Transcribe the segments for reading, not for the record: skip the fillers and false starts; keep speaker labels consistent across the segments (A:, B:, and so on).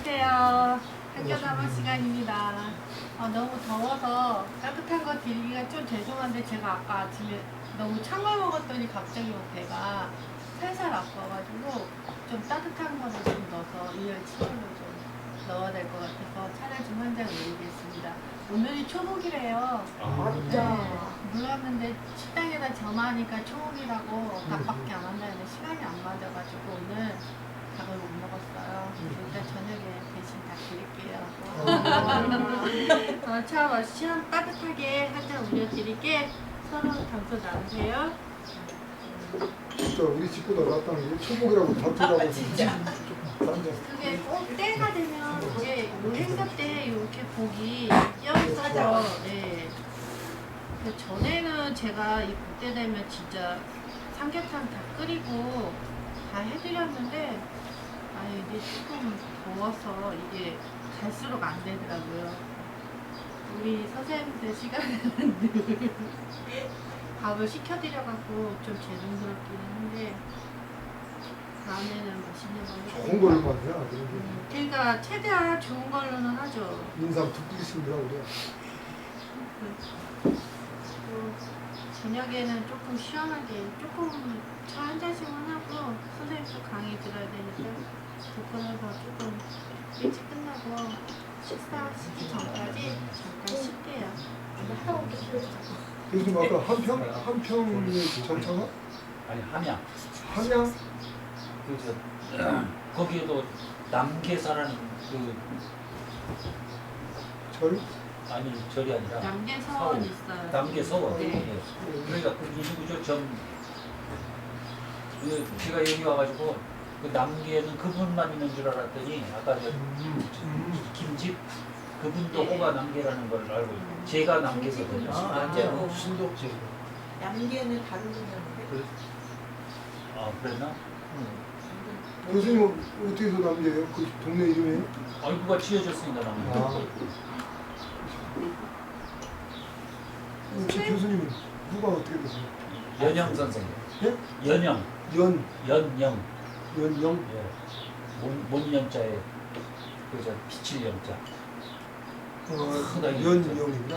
A: 안녕하세요. 학교 남은 시간입니다. 너무 더워서 따뜻한 거 드리기가 좀 죄송한데 제가 아까 아침에 너무 찬 걸 먹었더니 갑자기 막 배가 살살 아파가지고 좀 따뜻한 거를 좀 넣어서 이열치열로 좀 넣어야 될 것 같아서 차를 좀 한 잔 올리겠습니다. 오늘이 초복이래요. 네, 몰랐는데 식당에다 전화하니까 초복이라고 닭밖에 안 한다는데 시간이 안 맞아가지고 오늘 닭을 못 먹었어요. 일단 저녁에 대신 닭 드릴게요. 차 시원 따뜻하게 한 잔 올려드릴게. 서로 담소 나누세요.
B: 진짜 우리 집보다 낫다는 게 초복이라고 다투라고
C: 진짜.
A: 그게 꼭 때가 되면 이제 요 행사 때 이렇게 고기 띄어서 네. 근데 전에는 제가 이 그때 되면 진짜 삼계탕 다 끓이고 다 해드렸는데 이게 조금 더워서 이게 갈수록 안 되더라고요. 우리 선생님들 시간에는 늘 밥을 시켜드려갖고 좀 죄송스럽기는 한데 다음에는 맛있는 걸로
B: 좋은 걸로만 해야 되는데
A: 그러니까 최대한 좋은 걸로는 하죠.
B: 인삼 툭툭이신다고 그래.
A: 또 저녁에는 조금 시원하게 조금 차 한 잔씩만 하고 선생님도 강의 들어야 되니까 부끄러워서 조금 일찍 끝나고 식사하시기 전까지 잠깐 쉴게요.
B: 요즘 아까 한평의 정창아?
D: 아니 함양
B: 함양?
D: 거기에도 남계사라는 그
B: 절?
D: 아니 절이 아니라
A: 남계서원 있어요.
D: 남계서원.
A: 네.
D: 예. 그러니까 그 누구죠 제가 여기 와가지고 그 남계는 그분만 있는 줄 알았더니 아까 저 김집 그분도
A: 네.
D: 호가 남계라는 걸 알고 있고 제가 남계거든요.
C: 남계고
E: 신독제.
C: 남계는 다른 분이었는데.
D: 아 그랬나?
B: 교수님 어떻게 해서 남자예요? 그 동네 이름이에요?
D: 누가 지어줬습니다 남계.
B: 혹시 교수님은 누가 어떻게 되세요?
D: 연영 선생님.
B: 예?
D: 연영. 연영.
B: 연영?
D: 예. 몬연자에 그저 빛칠 영자.
B: 연영이구나.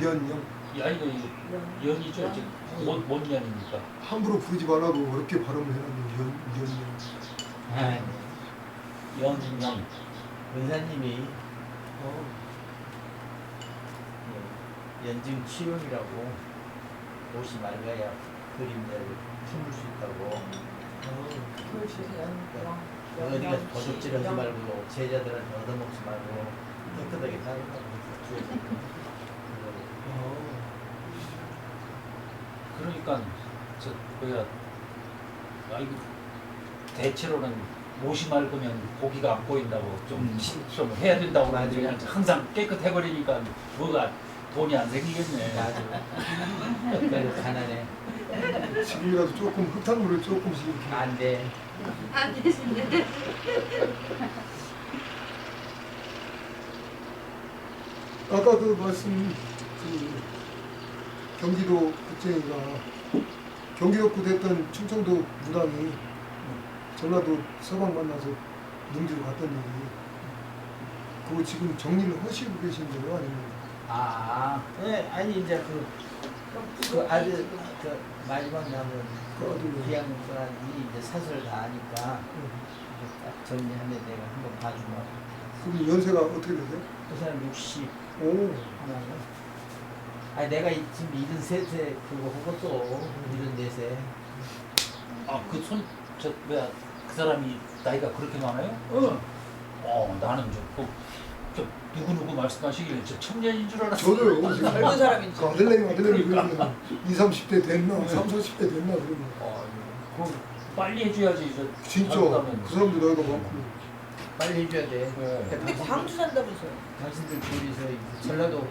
B: 연영.
D: 아니 그 연이죠. 지금 몬연이니까.
B: 함부로 부르지 말라고 어렵게 발음을 해놨는데 연영.
D: 연영.
E: 의사님이 연증 치용이라고 옷이 맑아야 그림자를 품을 수 있다고. 어디 가서 도둑질하지 말고 제자들한테 얻어먹지 말고 깨끗하게 살라고
D: 그러니까 저 뭐야 이거 대체로는 못이 맑으면 고기가 안 보인다고 좀 해야 된다고
E: 맞아요.
D: 그러는데 그냥 항상 깨끗해 버리니까 뭐가 돈이 안 생기겠네.
E: 아주 그래서 가난해.
B: 지금이라도 조금 흙탕물을 조금씩 이렇게
E: 안 돼.
A: 안 되신데.
B: 아까 그 말씀 그 경기도 국제가 경기도구 됐던 충청도 무당이 전라도 서방 만나서 능주로 갔던 얘기 그거 지금 정리를 하시고 계신 거예요? 아니면
E: 네, 아니 이제 그 아들 그 마지막 남은
B: 그 아들.
E: 기양분이 이제 사설을 다 하니까 이제 딱 정리하면 내가 한번 봐주면
B: 그럼 연세가 어떻게 되세요?
E: 그 사람 60
B: 오,
E: 하나는 아니 내가 지금 73세 그거 하고 또 74세
D: 저 뭐야 그 사람이 나이가 그렇게 많아요? 나는 저 누구 말씀하시길래 저 청년인 줄 알았어요.
B: 저도요. 지금
C: 젊은 사람인
B: 그
C: 줄.
B: 아들내미
D: 그러니까.
B: 그러면 20, 30대 됐나? 30, 40대 됐나? 그러면
D: 그럼 빨리 해줘야지. 저
B: 진짜
D: 잘못하면.
B: 그 사람도 나이가 많고
E: 빨리 해줘야 돼.
D: 네.
E: 근데
C: 광주 산다면서요.
E: 당신들 둘이서 전라도로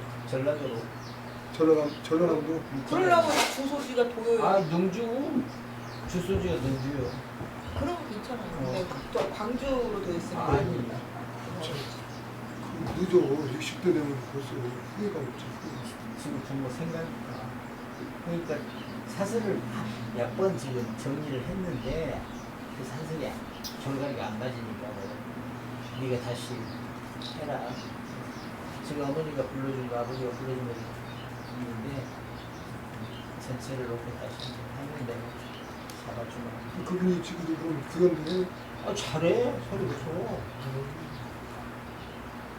B: 전라남도
C: 그러려고 주소지가 도요요.
E: 능주 주소지가 능주요.
C: 그럼 괜찮아요. 네, 또 광주로 돼 있으니까.
E: 아니
B: 늦어. 60대 되면 벌써 후회가 없죠.
E: 지금 정말 생각이니까 그러니까 사설을 몇 번 지금 정리를 했는데 그 사설이 결과가 안 맞으니까 네가 다시 해라. 지금 어머니가 불러준 거 아버지가 불러준 거 있는데 전체를 놓고 다시 하면 내가 잡아주면.
B: 그분이 지금도 그럼 구현도 해?
E: 아 잘해 소리 좋죠.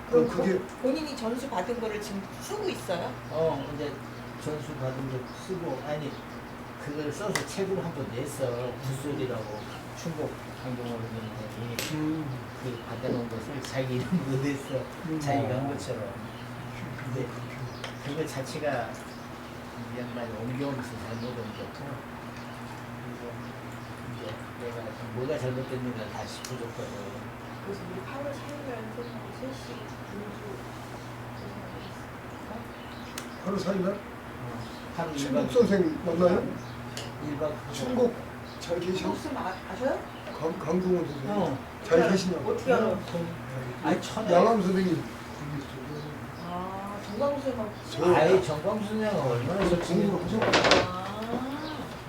B: 그럼
C: 그럼
B: 그게
C: 본인이 전수 받은 거를 지금 쓰고 있어요?
E: 이제 전수 받은 거 쓰고 아니 그걸 써서 책으로 한 번 냈어. 굿소리라고 충북 강동원님이 그 받아놓은 것을 자기 이름으로 냈어. 자기가 한 것처럼. 근데 그거 자체가 이 양반이 옮겨오면서 잘못 옮겼고 그리고 이제 내가 뭐가 잘못됐는가 다시 부족하고
C: 그래서 우리 8월 4일날 선생님 3시 공주
B: 하루 4일날
E: 하루
B: 충국 선생 만나요?
E: 1박
B: 충국 잘 계셔?
C: 무슨 아셔요?
B: 강동원 선생
E: 어.
B: 잘 계시냐고?
C: 어떻게 알아?
E: 아니 천에
B: 양암 선생님
C: 아 정광수 선생님
B: 저-
E: 아이 정광수 선생은 얼마나 저
B: 공부를 하셔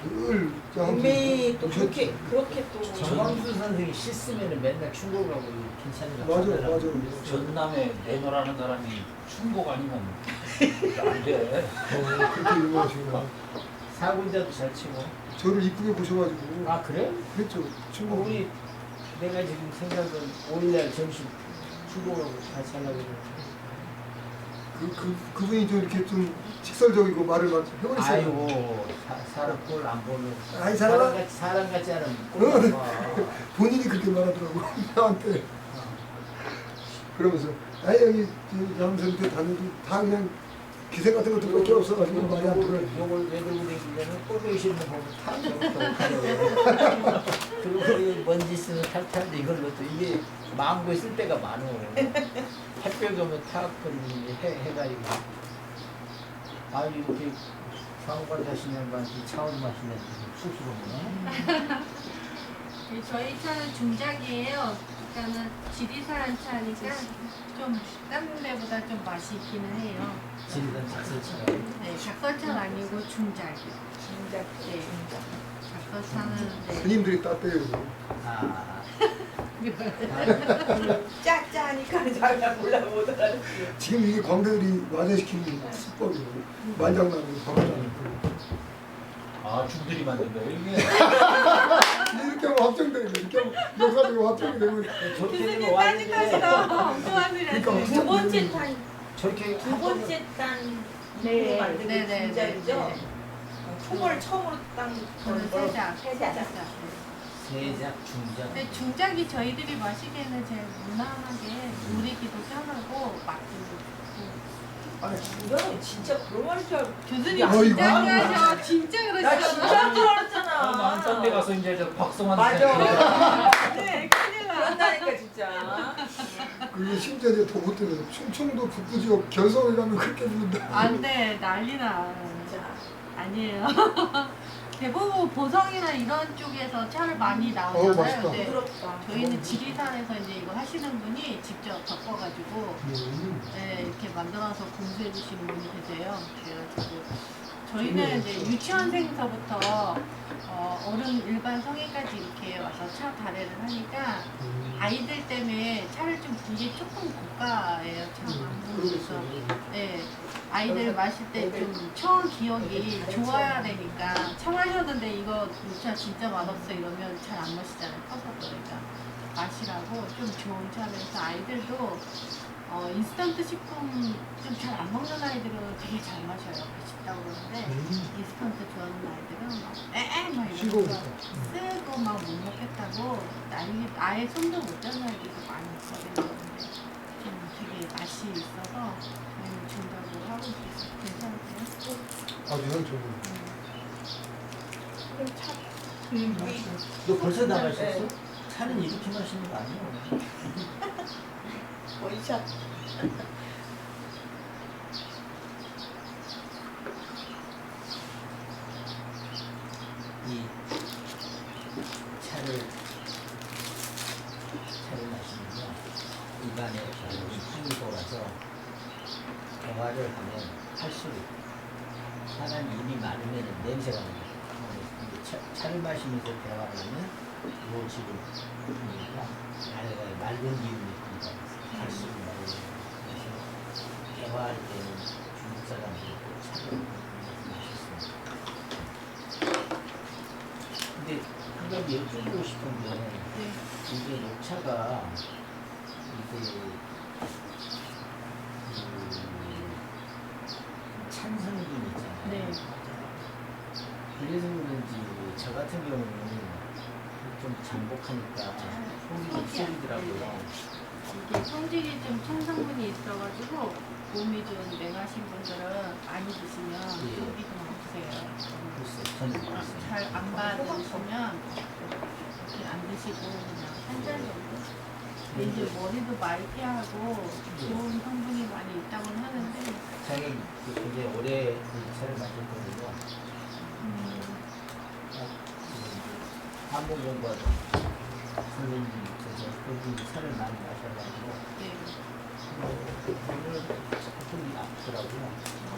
B: 늘
C: 분명히 또
B: 오셨지.
C: 그렇게 또
E: 정광수 선생이 씻으면 맨날 충고 가고 괜찮은 거
B: 맞아
D: 전남에 내노라는 사람이 충곡 아니면 안 돼.
B: 그렇게 유명하시구나
E: 사군자도 잘 치고.
B: 저를 이쁘게 보셔가지고
E: 아 그래?
B: 그랬죠 충국
E: 우리 내가 지금 생각은 5일날 점심 충고하고 같이 하려고 그러는데.
B: 그분이 좀 이렇게 좀 직설적이고 말을 막 해버리세요
E: 아이고 사람 꼴 안 보면
B: 아이, 사람-
E: 사람 같지 않으면 꼴 봐.
B: 본인이 그렇게 말하더라고 나한테 그러면서 아이 여기 양선태 다녀도 다 그냥 기생 같은 거 듣고 없어가지고 말이 안 들어요
E: 요걸 왜 들고 다니냐면 꼴보기 싫은 거 보면 탁 그리고 먼지 쓰는 탈탈도 이걸로 또 이게 망고에 쓸 때가 많어. 햇볕 오면 탁 그리고 해가지고 아 이렇게 상관 자신 양반한테 차원 마시면 쑥스럽네.
A: 저희 차는 중작이에요. 그러니까는 지리산 차니까 좀 다른 데보다 좀 맛이 있기는 해요.
E: 지리산 작설처럼.
A: 네, 작설차는 아니고 중작이요.
C: 진작
A: 네.
C: 진작
A: 작설차는 네.
B: 스님들이 따때요
E: 아.
C: 짜짜니까 자기가 몰라보더라고요.
B: 지금 이게 광대들이 완화시키는 수법이에요 만장나무 박아나무
D: 아 중들이 만든 거예요 이게.
B: 이렇게 하면 확정되는 거야 이렇게 하면 역사적으로 확정이 되면
E: 저렇게
A: 교수님
E: 되면 왔는데
A: 따뜻하시다. 엉뚱한 소리
B: 그러니까
A: 하시네.
C: 두 번째 탄,
E: 저렇게
C: 두 번째 딴
A: 네,
C: 이거 만든 게
A: 네,
C: 진작이죠?
A: 네.
C: 총을 처음으로 딴
A: 저는
C: 거는
A: 세작.
C: 세작.
E: 세작 중작.
A: 근데 중작이 저희들이 마시기에는 제일 무난하게 우리기도 편하고 맛도 좋고.
C: 아니 이거는 진짜 그런 말인 줄 알고
A: 교수님
C: 야,
A: 진짜
B: 이거-
A: 그러셔. 진짜
C: 나
A: 그러시잖아.
C: 진짜 줄 알았잖아.
D: 난딴데 가서 이제 저 박성환
C: 맞아.
A: 네, 큰일 나.
C: 그런다니까 진짜.
B: 그리고 심지어 이제 더 못되는 충청도 북부 지역 결성에 가면 그렇게 부른다
A: 안 돼, 난리나.
C: 진짜.
A: 아니에요. 대부분 보성이나 이런 쪽에서 차를 많이
B: 맛있다.
A: 나오잖아요. 근데
C: 부드럽다.
A: 저희는 지리산에서 이제 이거 하시는 분이 직접 덮어가지고 네, 이렇게 만들어서 공수해 주시는 분이 계세요. 그래가지고 저희는 이제 유치원생서부터 어른 일반 성인까지 이렇게 와서 차 다례를 하니까 아이들 때문에 차를 좀 이게 조금 고가예요. 참 그래서 네, 아이들 마실 때 좀 처음 기억이 좋아야 되니까 차 마셨는데 이거 이 차 진짜 맛없어 이러면 잘 안 마시잖아요. 커서 그러니까 마시라고 좀 좋은 차면서 아이들도 인스턴트 식품 좀 잘 안 먹는 아이들은 되게 잘 마셔요. 맛있다고 그러는데 인스턴트 좋아하는 아이들은 막 에에 막
B: 쉬고
A: 이러면서 쓰고 막 못 먹겠다고 난리 아예 손도 못 대는 아이들도 많이 있거든요. 근데 좀 되게 맛이 있어서 저희는 중작으로 하고 있어요. 괜찮으세요?
B: 아주 현존
C: 그럼 차.
E: 너 벌써 다 마셨어?
C: 네.
E: 차는 이렇게 마시는 거 아니야?
C: 원샷.
E: 이 차를 마시면요 입안에 힘이 돌아서 대화를 하면 할수록 사람이 입이 많으면 냄새가 나요. 차를 마시면서 대화를 하면 지금 보니까 안에 맑은 기운이 든다. 갈수록 맑은. 그래서 개화할 때는 중국 사람들이 꼭 차를 마셨습니다. 근데 한 가지 여쭤보고 싶은 게
A: 네.
E: 이게 녹차가 이게 찬성분 있잖아요.
A: 네.
E: 그래서 그런지 저 같은 경우는 좀 장복하니까 속이 쓰리더라고요.
A: 이게 성질이 좀 청성분이 있어가지고 몸이 좀 냉하신 분들은 많이 드시면
E: 예.
A: 속이 좀 아프세요.
E: 글쎄, 저는 모르겠어요.
A: 잘 안 받으시면 이렇게 안 드시고 그냥 한 잔 정도. 근데 이제 머리도 말띠하고 좋은 성분이 많이 있다고 하는데
E: 자기 굉장히 오래 그 차를 마셨거든요. 한번 공부하던 선생님께서 그분이 차를 많이 마셔가지고
A: 네.
E: 오늘 조금 아프더라고요.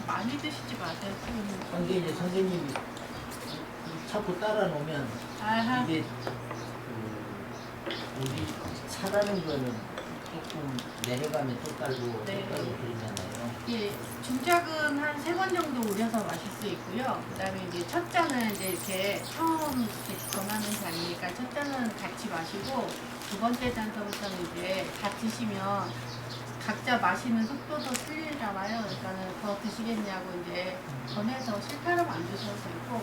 A: 많이 드시지 마세요. 지금.
E: 근데 이제 선생님이 자꾸 따라 놓으면
A: 아하.
E: 이게 우리 차라는 거는 조금 내려가면 또 깔고
A: 네.
E: 또 깔고 그러잖아요.
A: 예, 중작은 한 3번 정도 우려서 마실 수 있고요. 그 다음에 이제 첫 잔은 이제 이렇게 처음 이렇게 권하는 잔이니까 첫 잔은 같이 마시고 두 번째 잔서부터는 이제 다 드시면 각자 마시는 속도도 틀리잖아요. 그러니까는 더 드시겠냐고 이제 권해서 실타로 만드셔도 되고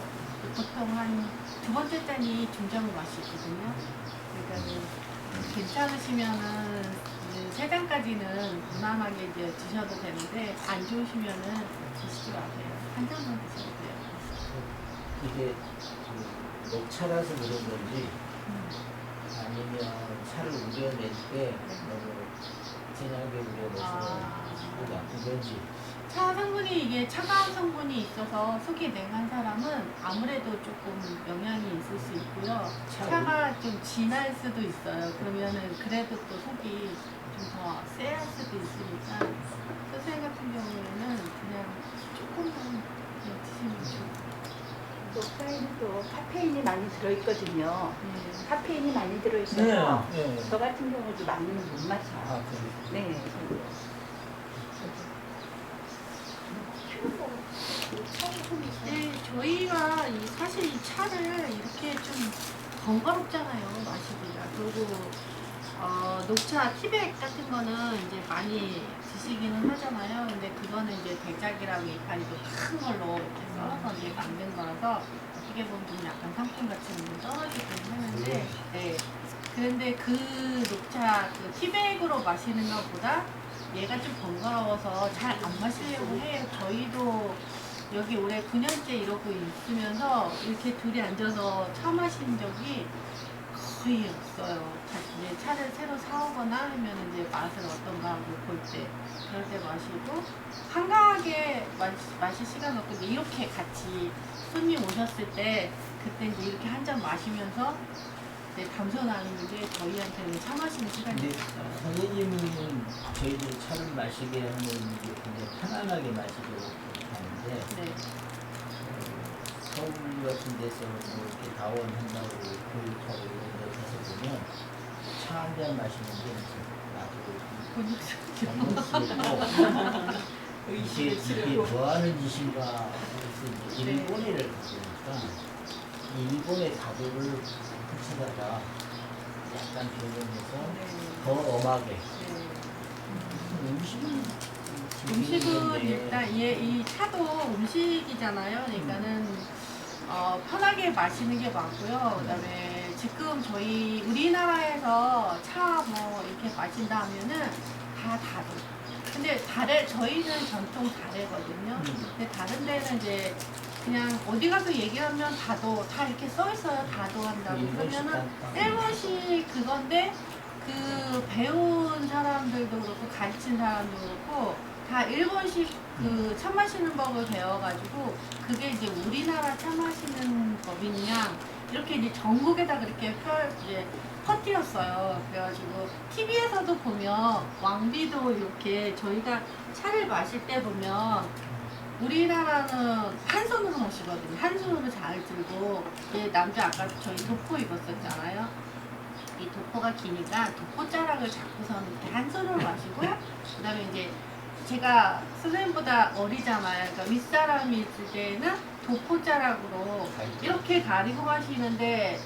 A: 보통 한 두 번째 잔이 중작을 마시거든요. 그러니까는 괜찮으시면은 세 잔까지는 무난하게 이제 드셔도 되는데 안 좋으시면은 드시지 마세요. 한 잔만 드셔도 돼요.
E: 이게 그 녹차라서 그런 건지 아니면 차를 우려낼 때 너무 진하게 우려내서 속이 아픈 건지
A: 차 성분이 이게 차가운 성분이 있어서 속이 냉한 사람은 아무래도 조금 영향이 있을 수 있고요. 차가 좀 진할 수도 있어요. 그러면은 그래도 또 속이 좀 더 쎄할 수도 있으니까 선생님 같은 경우에는 그냥 조금만 그냥 드시면 좋아요.
F: 녹차에는 또 카페인이 많이 들어있거든요.
A: 네.
F: 카페인이 많이 들어있어서
E: 네.
F: 저 같은 경우도 많이는 못 마셔요.
E: 아, 그래.
F: 네.
A: 네, 저희가 사실 이 차를 이렇게 좀 번거롭잖아요, 마시기가. 그리고 녹차 티백 같은 거는 이제 많이 드시기는 하잖아요. 근데 그거는 이제 백작이라고 이파리 큰 걸로 이렇게 썰어서 이제 만든 거라서 어떻게 보면 좀 약간 상품 가치는 좀 떨어지긴 하는데, 네. 그런데 그 녹차 그 티백으로 마시는 것보다 얘가 좀 번거로워서 잘 안 마시려고 해요. 저희도 여기 올해 9년째 이러고 있으면서 이렇게 둘이 앉아서 차 마신 적이 거의 없어요. 이제 차를 새로 사오거나 하면 이제 맛을 어떤가 하고 볼 때, 그럴 때 마시고, 한가하게 마실 시간 없고, 이제 이렇게 같이 손님 오셨을 때, 그때 이제 이렇게 한 잔 마시면서 이제 담소 나누는 게 저희한테는 차 마시는 시간이
E: 근데
A: 있어요.
E: 선생님은 저희들 차를 마시게 하는 게 굉장히 편안하게 마시도록 하는데
A: 네.
E: 서울 같은 데서 뭐 이렇게 다원한다고 교육하고 이런 데 가서 보면 차 한 잔 마시는 게 나도
A: 본인스럽죠.
E: 이게 뭐 하는 짓인가 그래서 이제 일본애를 보니까 이 일본의 다도를 훔치다가 약간 변형해서 더 엄하게
A: 음식은 일단 이 차도 음식이잖아요. 그러니까는 편하게 마시는 게 맞고요. 그다음에 지금 저희 우리나라에서 차 뭐 이렇게 마신다 하면은 다 다르. 근데 저희는 전통 다르거든요. 근데 다른 데는 이제 그냥 어디 가서 얘기하면 다도 다 이렇게 써 있어요. 다도 한다고. 그러면은 일본식 그건데 그 배운 사람들도 그렇고 가르친 사람도 그렇고 다 일본식 그 차 마시는 법을 배워가지고 그게 이제 우리나라 차 마시는 법이냐 이렇게 이제 전국에다 그렇게 이제 퍼뜨렸어요. 그래가지고 TV에서도 보면 왕비도 이렇게 저희가 차를 마실 때 보면 우리나라는 한 손으로 마시거든요. 한 손으로 잘 말 들고 내 남자 아까 저희 도포 입었었잖아요. 이 도포가 기니까 도포자락을 잡고서는 이렇게 한 손으로 마시고 그다음에 이제 제가 선생님보다 어리잖아요. 그러니까 윗사람이 있을 때는 도포자락으로 이렇게 가리고 마시는데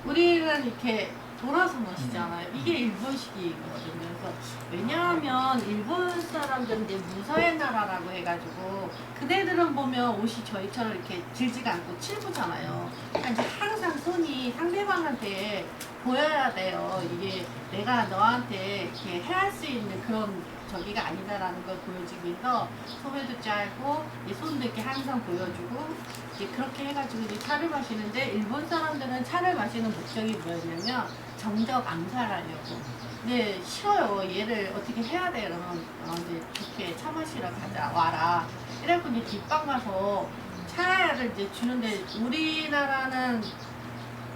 A: 우리는 이렇게 돌아서 마시잖아요. 이게 일본식이거든요. 그래서 왜냐하면 일본 사람들은 이제 무서의 나라라고 해가지고 그네들은 보면 옷이 저희처럼 이렇게 길지가 않고 칠부잖아요. 그러니까 이제 항상 손이 상대방한테 보여야 돼요. 이게 내가 너한테 이렇게 해할 수 있는 그런 저기가 아니다라는 걸 보여주기 위해서 소매도 짧고 이 손도 이렇게 항상 보여주고 이제 그렇게 해가지고 이제 차를 마시는데 일본 사람들은 차를 마시는 목적이 뭐였냐면 정적 암살하려고. 근데 싫어요. 얘를 어떻게 해야 돼? 그러면 이제 좋게 차 마시러 가자 와라. 이래갖고 이제 뒷방 가서 차를 이제 주는데 우리나라는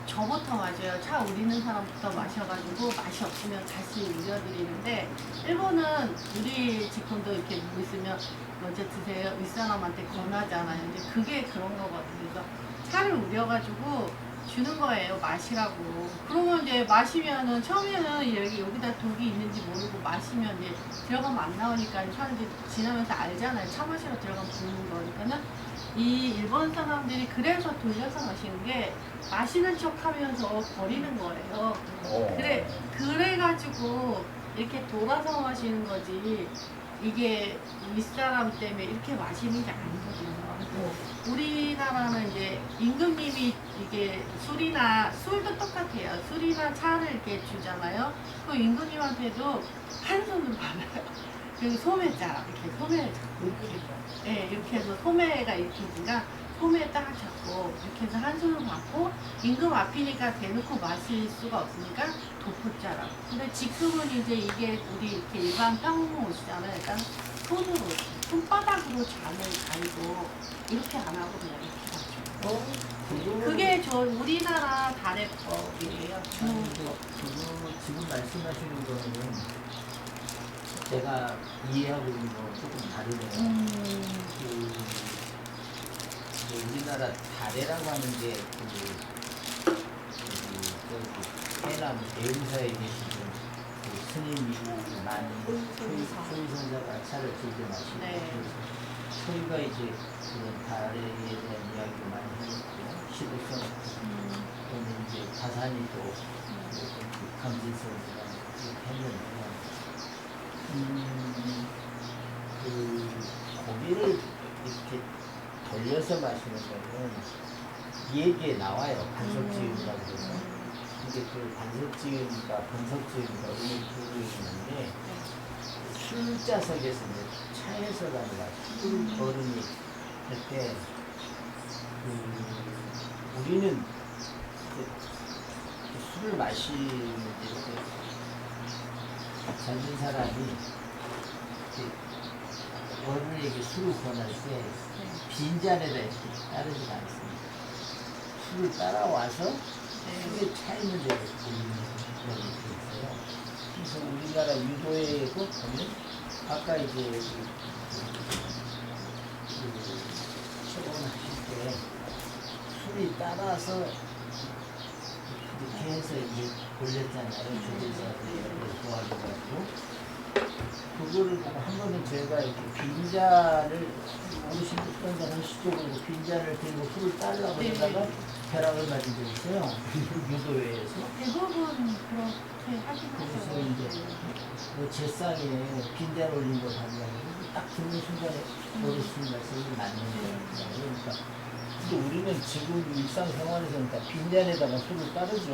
A: 저부터 마셔요. 차 우리는 사람부터 마셔가지고 맛이 없으면 다시 우려드리는데 일본은 우리 직원도 이렇게 뭐 있으면 먼저 드세요. 윗사람한테 권하잖아요. 이제 그게 그런 거거든요. 그래서 차를 우려가지고 주는 거예요. 마시라고. 그러면 이제 마시면은 처음에는 여기다 독이 있는지 모르고 마시면 이제 들어가면 안 나오니까 사람들이 지나면서 알잖아요. 차 마시러 들어가면 부는 거니까는 이 일본 사람들이 그래서 돌려서 마시는 게 마시는 척 하면서 버리는 거예요. 그래가지고 이렇게 돌아서 마시는 거지 이게 윗사람 때문에 이렇게 마시는 게 아니거든요. 우리나라는 이제 임금님이 이게 술도 똑같아요. 술이나 차를 이렇게 주잖아요. 그 임금님한테도 한 손으로 받아요. 그리고 소매자락 이렇게 소매를 잡고 네, 이렇게 해서 소매가 이렇게 있으니까 소매 딱 잡고 이렇게 해서 한 손으로 받고 임금 앞이니까 대놓고 마실 수가 없으니까 도포자락. 근데 지금은 이제 이게 우리 이렇게 일반 평범 옷이잖아요. 일단 손으로 손바닥으로 잔을 가리고 이렇게 안 하고 그냥 이렇게 하죠. 그게 저 우리나라 다래법이에요.
E: 그거 지금 말씀하시는 거는 제가 이해하고 있는 거 조금 다르네요. 우리나라 다래라고 하는 게 해남 대흥사에 계시는 그 스님이 많이 소위선사가 차를 즐겨 마시고
A: 네.
E: 저희가 이제 그런 다래에 대한 이야기를 많이 해줬고요. 시도 써놓고 또는 이제 가산이 또 강진선사가 했는데 그 고기를 이렇게 돌려서 마시는 거는 얘기에 나와요. 반석지음이라고 해서. 근데 그 반석지음과 분석지음과 의미 부르는데 술자석에서 이제 차에서가 아니라 술 어른이 할 때 우리는 술을 마시는 이렇게 젊은 사람이 어른에게 술을 권할 때 빈잔에다 이렇게 따르지 않습니다. 술을 따라와서 술에 차 있는 데를 돌리는 그런 게 있어요. 그래서 우리나라 유도에도 보면 아까 이제 체온하실 때 술이 따라서 이렇게 해서 이제 올렸잖아요. 조제사를 도와줘가지고. 그거를 보고 한 번은 제가 이렇게 빈잔을 어르신들 한 시쪽으로 빈잔을 들고 술을 따려고 하다가 벼락을 맞은 적이 있어요. 유도회에서.
A: 대부분 그렇게 하긴
E: 그래서
A: 하죠.
E: 이제 그 제상에 빈잔 올린 거 봤냐고 딱 듣는 순간에 어르신 말씀이 맞는 거예요. 그러니까 근데 우리는 지금 일상생활에서는 다 빈잔에다가 술을 따르죠.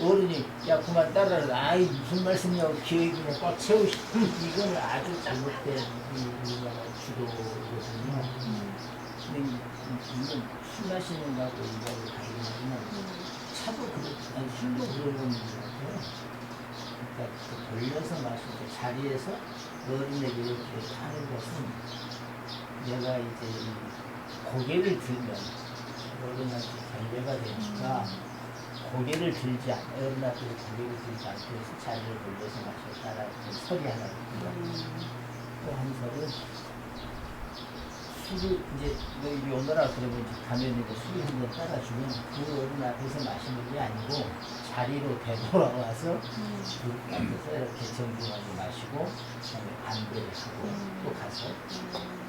E: 어른이 야 그만 따라라. 아이 무슨 말씀이냐고 기억이 그냥 꽉 채우시. 이거는 아주 잘못된 우리나라 주도거든요. 근데 이건 술 마시는 거하고 이거를 다르긴 하지만 차도 아니 술도 그런 것 같아요. 그러니까 그 돌려서 마실 때 자리에서 어른에게 이렇게 하는 것은 내가 이제 고개를 들면 어른한테 경계가 되니까 고개를 들지 어른한테 고개를 들지 않기 위해서 자리를 돌려서 마셨다라는 설이 하나 있고요. 또 한 설은 술을 이제 너 여기 오너라 그러면 이제 가면 이제 술을 한잔 따라주면 그 어른 앞에서 마시는 게 아니고 자리로 되돌아와서 그 앞에서 이렇게 정중하게 마시고 그다음에 안배를 하고 또 가서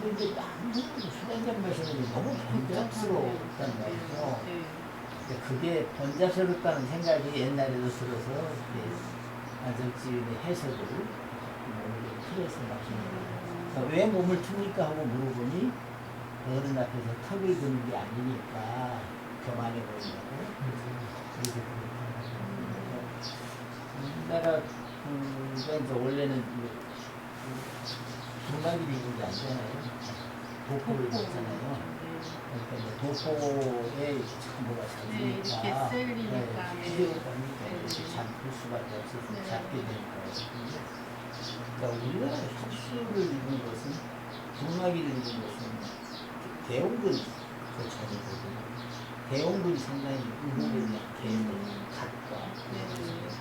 E: 또 이제 술 한잔 마시는 게 너무 번잡스러웠단 말이죠.
A: 네.
E: 근데 그게 번잡스럽다는 생각이 옛날에도 들어서 안성집의 해석을 몸을 좀 틀어서 마시는 거예요. 그러니까 왜 몸을 틉니까 하고 물어보니 어른 앞에서 턱을 드는 게 아니니까 교만해 보인다고. 그래서 우리나라 이제 원래는 동방이 입은 게 아니잖아요. 도포를 입잖아요. 그러니까 이제 도포에 참 뭐가
A: 네,
E: 잡으니까
A: 이렇게 쓸리니까.
E: 피지가 보니까
A: 네.
E: 이렇게 잡을 수밖에 없어서
A: 네.
E: 잡게 되는 거거든요. 그러니까 우리나라 흡수를 입은 것은 동막이를 입은 것은 대원군이 그 전이거든요. 대원군이 상당히 의혹의 계열의 갓과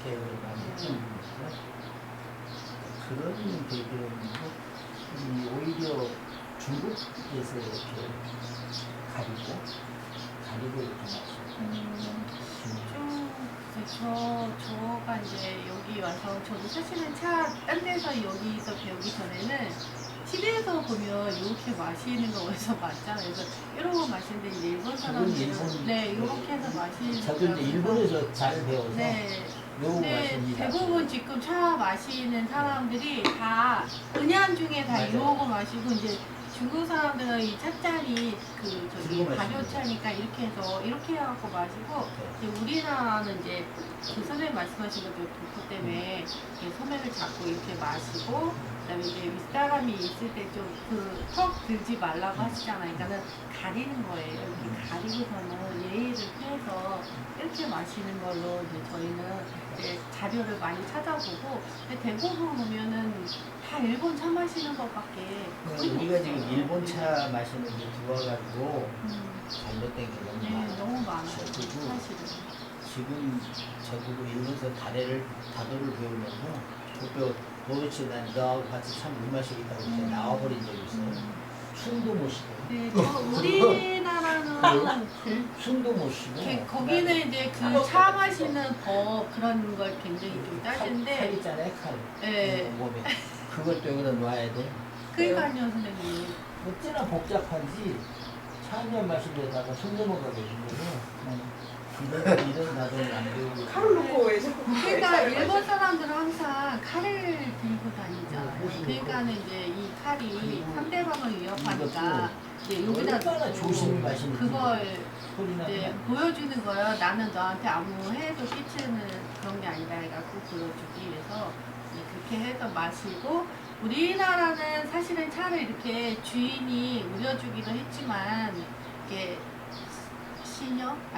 E: 계열을 많이 띄우면서 그런 배경으로 오히려 중국에서 이렇게 가리고 이렇게
A: 저가 이제 여기 와서 저도 사실은 딴 데서 여기서 배우기 전에는 TV에서 보면 이렇게 마시는 거 어디서 봤잖아요. 그래서 이런 거 마시는데 이제 일본 사람들은 네 이렇게 해서 마시는
E: 저도 이제 일본에서 잘 배워서
A: 네.
E: 요거
A: 네,
E: 마십니다.
A: 대부분 지금 차 마시는 사람들이 다 은연중에 다
E: 맞아요.
A: 이러고 마시고 이제 중국 사람들은 이 찻잔이 그 저기
E: 들고 마시는
A: 발효차니까 이렇게 해서 이렇게 해갖고 마시고 이제 우리나라는 이제 그 선생님 말씀하신 것대로 도포 때문에 이렇게 소매를 잡고 이렇게 마시고 그다음에 이제 윗사람이 있을 때 좀 그 턱 들지 말라고 하시잖아요. 그러니까는 가리는 거예요. 이렇게 가리고서는 예의를 피해서 이렇게 마시는 걸로 이제 저희는 이제 자료를 많이 찾아보고 근데 대부분 보면은 다 일본 차 마시는 것밖에 거의
E: 우리가 지금
A: 없어요.
E: 일본 차 마시는 게 들어와가지고 잘못된 게 너무
A: 네,
E: 많아요.
A: 너무 많아요.
E: 그리고
A: 사실은.
E: 지금 저도 일본에서 다도를 배우면서 그때 도대체 난 너하고 같이 참 물 마시겠다고 이제 나와버린 적이 있어요. 숨도 못 쉬고.
A: 네, 저 우리나라는
E: 숨도 못 쉬고.
A: 거기는 이제 그 차 마시는 법 그런 걸 굉장히 좀
E: 칼
A: 따진데
E: 있잖아요, 칼.
A: 네.
E: 몸에. 그걸 또 여기다 놔야 돼.
A: 그러니까요 선생님.
E: 어찌나 복잡한지 차 한 잔 마시려다가 손 넘어가 계신 거예요. 이런 나도를 안 배우고.
C: 칼을 놓고 왜 자꾸
A: 그러니까 일본 사람들은 항상 칼을 들고 다니잖아요. 그러니까는 이제 이 칼이 상대방을 위협하니까 이제 여기다
E: 얼마나 조심히 마시는지.
A: 그걸
E: 소리나
A: 이제 보여주는 거예요. 나는 너한테 아무 해도 끼치는 그런 게 아니다 해갖고 보여주기 위해서 이제 그렇게 해서 마시고 우리나라는 사실은 차를 이렇게 주인이 우려주기도 했지만 이렇게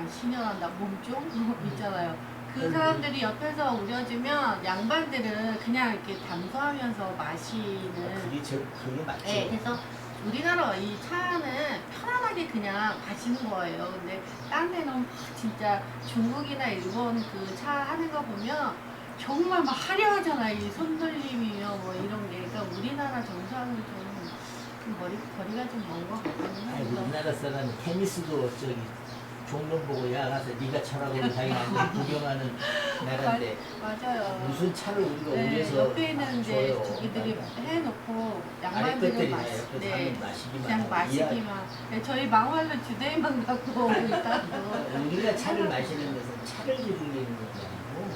A: 시녀란다 몸종 있잖아요. 그 사람들이 옆에서 우려주면 양반들은 그냥 이렇게 담소하면서 마시는.
E: 그게 맞죠.
A: 네, 그래서 우리나라 이 차는 편안하게 그냥 마시는 거예요. 근데 딴 데는 막 진짜 중국이나 일본 그 차 하는 거 보면 정말 막 화려하잖아요. 이 손놀림이며 뭐 이런 게. 그러니까 우리나라 정서는 좀 거리가 좀 먼 것 같거든요.
E: 아니,
A: 그래서
E: 우리나라 사람이 테니스도 저기 종론 보고 야 가서 네가 차라고 자기 앉아 구경하는 나라인데
A: 맞아요.
E: 무슨 차를 우리가
A: 네,
E: 우려서
A: 옆에 있는 이제
E: 줘요.
A: 저기들이 해놓고 양반들은
E: 아랫배들이
A: 마시,
E: 네,
A: 네,
E: 마시기만
A: 그냥
E: 하고
A: 마시기만. 네, 저희 망월로 주대만 갖고 오고 있다고.
E: 우리가 차를 마시는 것은 차를 즐기는 것이 아니고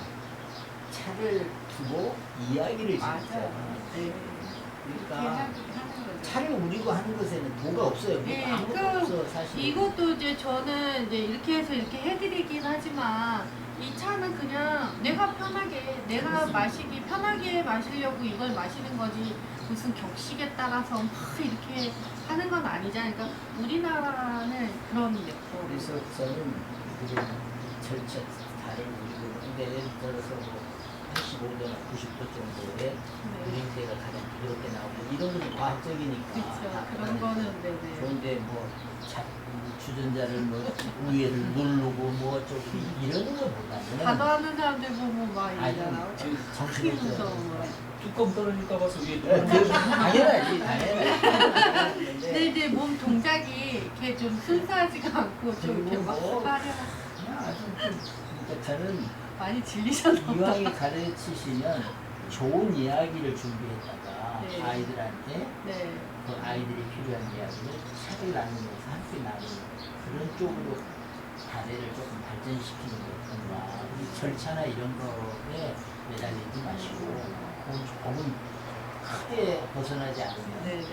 E: 차를 두고 이야기를
A: 맞아요.
E: 즐기잖아.
A: 네. 이렇게
E: 그러니까
A: 하는 거죠.
E: 차를 우리고 하는 것에는 뭐가 없어요.
A: 네,
E: 아무것도
A: 그
E: 없어 사실.
A: 이것도 이제 저는 이제 이렇게 해서 이렇게 해드리긴 하지만 이 차는 그냥 내가 편하게 내가 마시기 편하게 마시려고 이걸 마시는 거지 무슨 격식에 따라서 막 이렇게 하는 건 아니잖아요. 그러니까 우리나라는 그런 데고
E: 그래서 저는 그런 절차 다른 우리고 근데 예를 들어서 뭐 85도나 90도 정도의 그림대가 가장 부드럽게 나오고 이런 건 과학적이니까
A: 그렇죠. 그런 거는 네네.
E: 그런데 뭐 주전자를 뭐 위에를 누르고 뭐 어쩌고 이러는 것보다는
A: 단어하는 사람들 보면 막 이러잖아.
E: 정신이
A: 무서워.
D: 뚜껑 떨어질까 봐서 위에
E: 네, 그 당연하지.
A: 근데 이제 몸 동작이 이렇게 좀 순수하지가 않고 좀 이렇게 막
E: 그리고 뭐
A: 화려한
E: 그냥 아주 그러니까 저는
A: 많이 질리셨나 봐.
E: 이왕이 가르치시면 좋은 이야기를 준비했다가
A: 네.
E: 아이들한테
A: 네.
E: 그 아이들이 필요한 이야기를 차를 나누면서 함께 나누는 그런 쪽으로 다대를 조금 발전시키는 게 어떤가. 이 절차나 이런 거에 매달리지 마시고 그건 조금 크게 벗어나지 않으면
A: 네네네.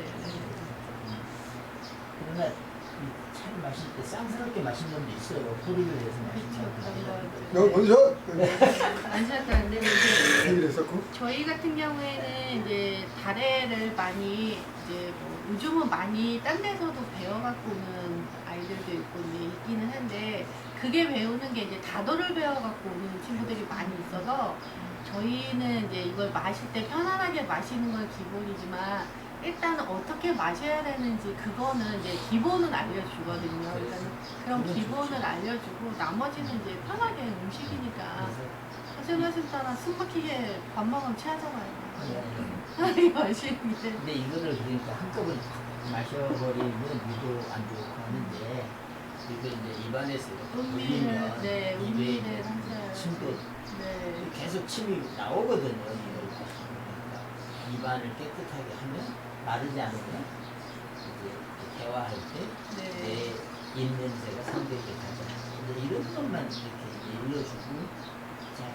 E: 그러나 이 차를 마실 때 쌍스럽게 마시는 놈도 있어요. 소리를 내서 마시는
B: 너 먼저
A: 안 쉬었다는데 이제
B: 생일 했었고.
A: 저희 같은 경우에는 이제 다래를 많이 이제 뭐 요즘은 많이 딴 데서도 배워갖고 오는 아이들도 있고 이제 있기는 한데 그게 배우는 게 이제 다도를 배워갖고 오는 친구들이 많이 있어서 저희는 이제 이걸 마실 때 편안하게 마시는 건 기본이지만 일단 어떻게 마셔야 되는지 그거는 이제 기본은 알려주거든요. 일단 그런 기본을 알려주고 나머지는 이제 편하게 음식이니까 선생님 따라 숨 막히게 밥 먹으면 체하잖아요. 편하게 마시는 게.
E: 근데 이거를 그러니까 한꺼번에 마셔버리면 위도 안 좋고 하는데 이거 이제 입안에서
A: 음미를 네
E: 입에
A: 음미를 하셔야
E: 침도
A: 네.
E: 계속 침이 나오거든요. 이걸 마시니까 입안을 깨끗하게 하면 마르지 않으면 이제 대화할 때
A: 네.
E: 내 입냄새가 상대에게 가잖아. 근데 이런 것만 이렇게 일러주고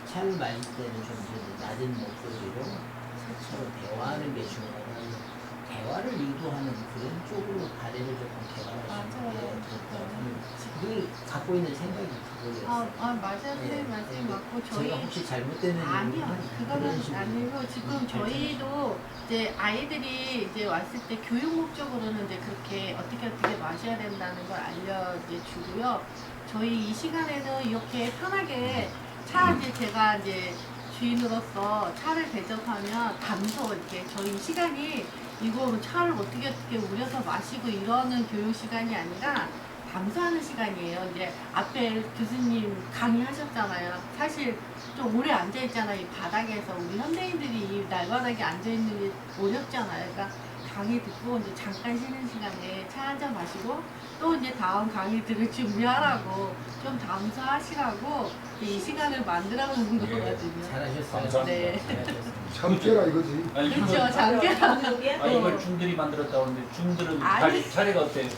E: 차를 마실 때는 좀 이제 낮은 목소리로 서로 대화하는 게 중요하고 대화를 유도하는 그런 쪽으로 다리를 조금 개발하시는 게
A: 맞아요.
E: 좋다고 늘 갖고 있는 생각이 그거였어요.
A: 맞아요. 선생님 말씀 맞고
E: 제가
A: 저희
E: 혹시 잘못되는
A: 아니요,
E: 이유는
A: 그거는
E: 그런 식으로
A: 아니고 지금 저희도 이제 아이들이 이제 왔을 때 교육 목적으로는 이제 그렇게 어떻게 마셔야 된다는 걸 알려주고요. 저희 이 시간에는 이렇게 편하게 차 이제 제가 이제 주인으로서 차를 대접하면 담소 이렇게 저희 시간이 이거 차를 어떻게 우려서 마시고 이러는 교육 시간이 아니라 담소하는 시간이에요. 이제 앞에 교수님 강의하셨잖아요. 사실 좀 오래 앉아있잖아요. 이 바닥에서 우리 현대인들이 이 날바닥에 앉아있는 게 어렵잖아요. 그러니까 강의 듣고 이제 잠깐 쉬는 시간에 차 한 잔 마시고 또 이제 다음 강의 들을 준비하라고 좀 담소하시라고 이 시간을 만들어 놓은 거거든요.
E: 잘하셨어요.
D: 감사합니다.
A: 네.
E: 잘하셨습니다.
B: 잠깨라 이거지.
D: 아니
A: 그렇죠.
D: 이걸,
A: 잠깐.
D: 이걸 중들이 만들었다고 하는데 중들은
A: 아니.
D: 차례가 어때요?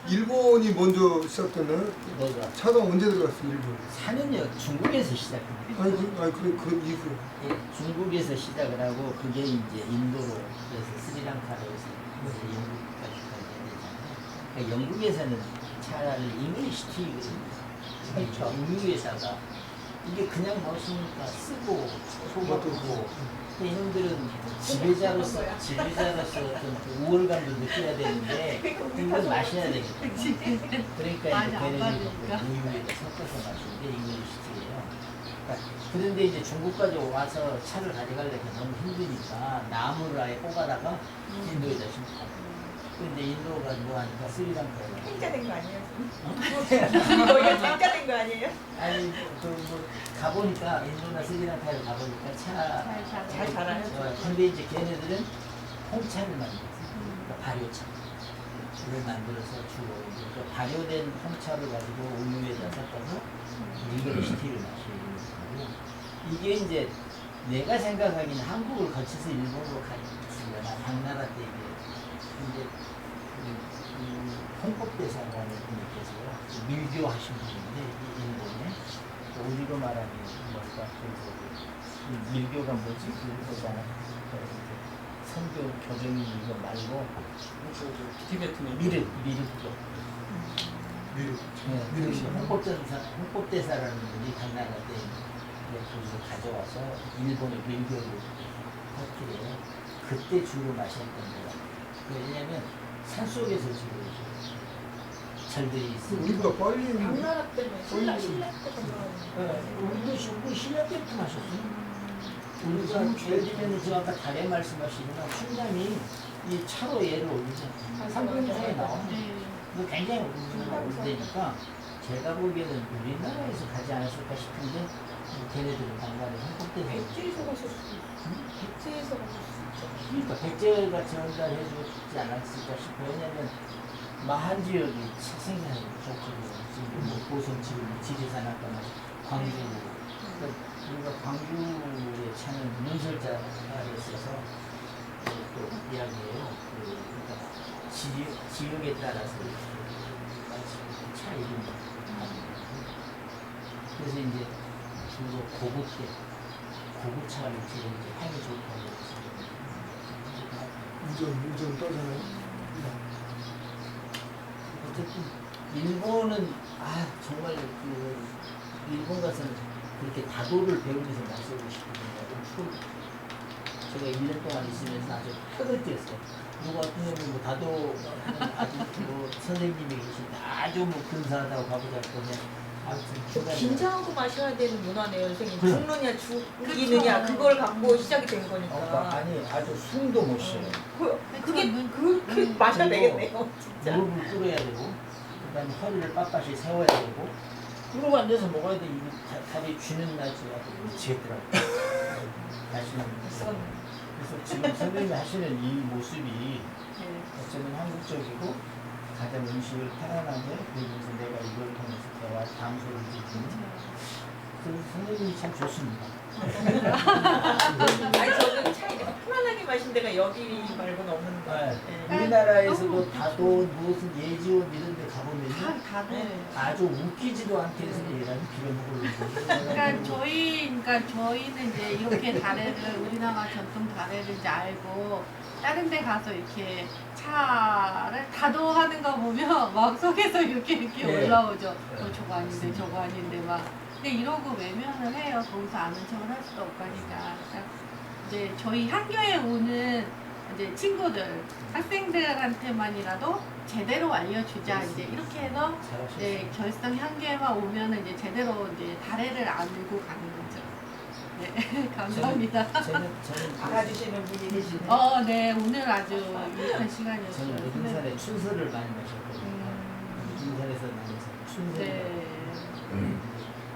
B: 일본이 먼저 시작됐나요?
E: 뭐가?
B: 차가 언제 들어갔어 일본?
E: 4년요 중국에서 시작합니다.
B: 아니 그 이후에.
E: 예, 중국에서 시작을 하고 그게 이제 인도로 그래서 스리랑카로 해서 이제 영국까지 가야 되잖아요. 그러니까 영국에서는 차를 잉글리시 티거든요. 그렇죠. 인류회사가 이게 그냥 나오시니까 쓰고 소박하고 이놈들은 지배자로서 어떤 그 우월감도 느껴야 되는데 이건 마셔야 되겠다. 그러니까
A: 많이
E: 이제
A: 안
E: 걔네들이
A: 받으니까.
E: 우유에다 섞어서 마시는 게 잉글리시 티예요. 그러니까 그런데 이제 중국까지 와서 차를 가져가려니까 너무 힘드니까 나무를 아예 뽑아다가 인도에다 심고 근데 인도가 뭐 하니까 스리랑카에
C: 행자 된거 아니에요? 거기가 행자 된거 아니에요?
E: 아니 뭐 가보니까 인도나 스리랑카에 가보니까
C: 잘 자라요?
E: 근데 이제 걔네들은 홍차를 만들었어요. 그러니까 발효차를 만들어서 주로 이제 그 발효된 홍차를 가지고 우유에다 섞어서 잉글리시 티를 마시는 거고 이게 이제 내가 생각하기는 한국을 거쳐서 일본으로 가려나 당나라 때 이제 홍법대사라는 분께서요 밀교하신 분인데 일본에 우리로 말하면 뭘까 그래서 밀교가 뭐지 그거잖아 선교 교정이 이거 말고
D: 티베트는
E: 미륵교
B: 미륵.
E: 홍법대사라는 분이 당나라 때 그걸 가져와서 일본의 밀교를 퍼뜨려요. 그때 주로 마셨던 거예요. 왜냐면 산속에서 주로 절들이 있으니까
B: 우리보다 빨리.
C: 당나라 때문에 신라 때문에
E: 우리 신라 때부터 마셨어요. 우리가 예를 들면 저 아까 달에 말씀하시면 충남이 이 차로 얘를 올리잖아요. 상동사에 나오는 거 굉장히 오르되니까 제가 보기에는 우리나라에서 가지 않았을까 싶은데 걔네들은 당간에 헌법 때문에
C: 백제에서 가실 수도 있어. 백제에서 가실 수 있죠.
E: 그러니까 백제가 전달해주지 않았을까 싶어요. 왜냐면 마한 지역이 생산이 좋거든요. 지금 뭐 보성 지금 지리산 아까 말 광주 그러니까 우리가 광주에 차는 문설자를 써서 또 이야기해요. 그러니까 지역에 따라서 차 이름이 다르거든요. 그래서 이제 주로 고급차를 제일 이제 향이 좋다고
B: 우전 떠잖아요.
E: 어쨌든 일본은 정말 일본 가서는 그렇게 다도를 배우면서 마시고 싶거든요. 제가 1년 동안 있으면서 아주 턱을 띄었어요. 누가 같은 경우는 뭐 다도 하는 아주 뭐 선생님이 계신데 아주 뭐 근사하다고 가보자 그러면 아무튼 중간에
C: 긴장하고 마셔야 되는 문화네요, 선생님.
E: 그래.
C: 죽느냐 죽이느냐 그걸 갖고 시작이 된 거니까.
E: 아니 아주 숨도 못 쉬어요.
C: 그게
A: 그쵸,
C: 그렇게 마셔야
E: 그리고
C: 되겠네요, 진짜.
E: 무릎을 꿇어야 되고 그다음에 허리를 빳빳이 세워야 되고 그러고 앉아서 먹어야 돼. 이게 다리 쥐는 날지 아주 미치겠더라고. 다시는 그래서 지금 선생님이 하시는 이 모습이
A: 네.
E: 어쩌면 한국적이고 가장 음식을 편안하게 그러면서 내가 이걸 통해서 대화 담소를 주는 그 선생님이 참 좋습니다.
C: 아니 저는 차 이렇게 편안하게 마신 데가 여기 말고는 없는 거 같아요.
E: 네. 우리나라에서도 다도 무슨 예지원 이런 데 가보면요
A: 다들.
E: 아주 웃기지도 않게 해서 얘랑
A: 그러니까 저희는 이제 이렇게 다래를 우리나라 전통 다래를 이제 알고 다른 데 가서 이렇게 차를 다도하는 거 보면 막 속에서 이렇게
E: 네.
A: 올라오죠.
E: 네.
A: 저거 아닌데 저거 아닌데 막. 근데 이러고 외면을 해요. 거기서 아는 척을 할 수도 없으니까. 그러니까 이제 저희 학교에 오는 이제 친구들, 학생들한테만이라도 제대로 알려주자. 이제 이렇게 해서 네, 결성 향계만 오면은 이제 제대로 이제 다래를 알고 가는 거죠. 네, 감사합니다.
E: 저는
C: 알아주시는 분이 계시네.
A: 네, 오늘 아주 유익한 시간이었어요.
E: 저는 우등산에 춘설을 많이 마셨거든요. 우등산에서 나는 춘설.
A: 네.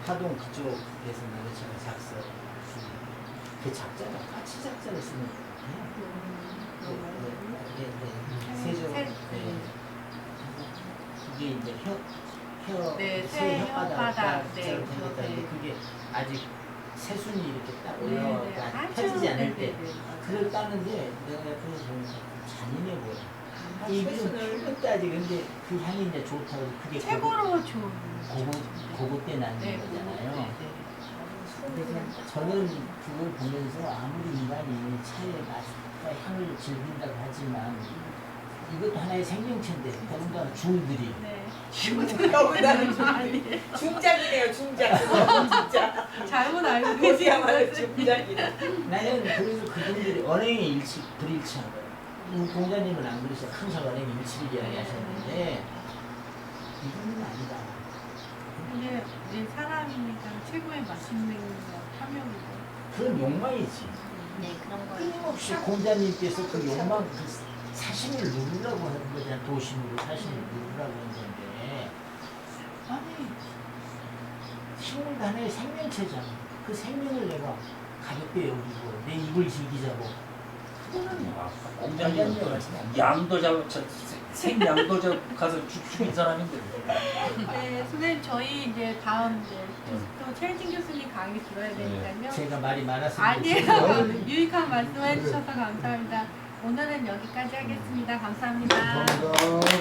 E: 하동 그쪽에서 나는 제가 작사. 그 작자가 까치 작자를 쓰는 거예요. 세조.
A: 세-
E: 네. 그게 이제
A: 네,
E: 새
A: 혓바닥.
E: 혓바닥
A: 네,
E: 네,
A: 그렇죠. 네.
E: 그게 아직 새순이 이렇게 딱
A: 네, 네,
E: 올라와가
A: 아주
E: 펴지지 않을
A: 네,
E: 때
A: 네, 네, 맞아요.
E: 그걸 따는데 내가 옆에서 보니까 잔인해 보여. 이게 좀
C: 새순을
E: 풀렸다지 근데 그 향이 이제 좋다고 그게
A: 최고로 좋은
E: 고거 때 나는
A: 네,
E: 거잖아요.
C: 네.
E: 그래서 저는 그걸 보면서 아무리 인간이 차의 맛과 향을 즐긴다고 하지만 이것도 하나의 생명체인데 더군다나 중들이
A: 네.
C: 여기다는
A: 아니,
C: 중작이네요, 중작. 진짜.
A: 잘못 알고
C: 그것이야말로
A: 계시는
C: 중작이다.
E: 나는 그래서 그분들이 언행이 불일치한 거예요. 공자님은 안 그러셔. 항상 언행이 일치를 이야기하셨는데 이거는 아니다.
A: 근데 우리 사람이니까 최고의 맛있는 거 탐욕이고.
E: 그건 욕망이지.
F: 네, 그런 거.
E: 끊임없이 공자님께서 그 욕망, 그 사심을 누르라고 하는 거잖아. 도심으로 사심을 누르라고 하는 건데 아니 식물도 하나의 생명체잖아. 그 생명을 내가 가볍게 여기고 내 입을 즐기자고 그거는
D: 공자님 양도 생양도 가서 죽인 사람인데.
A: 네, 선생님 저희 이제 다음 이제 또 최혜진 교수님 강의 들어야 되니까요.
E: 제가 말이 많았습니다.
A: 아니에요. 유익한 말씀 해주셔서 감사합니다. 오늘은 여기까지 하겠습니다. 감사합니다.
B: 감사합니다.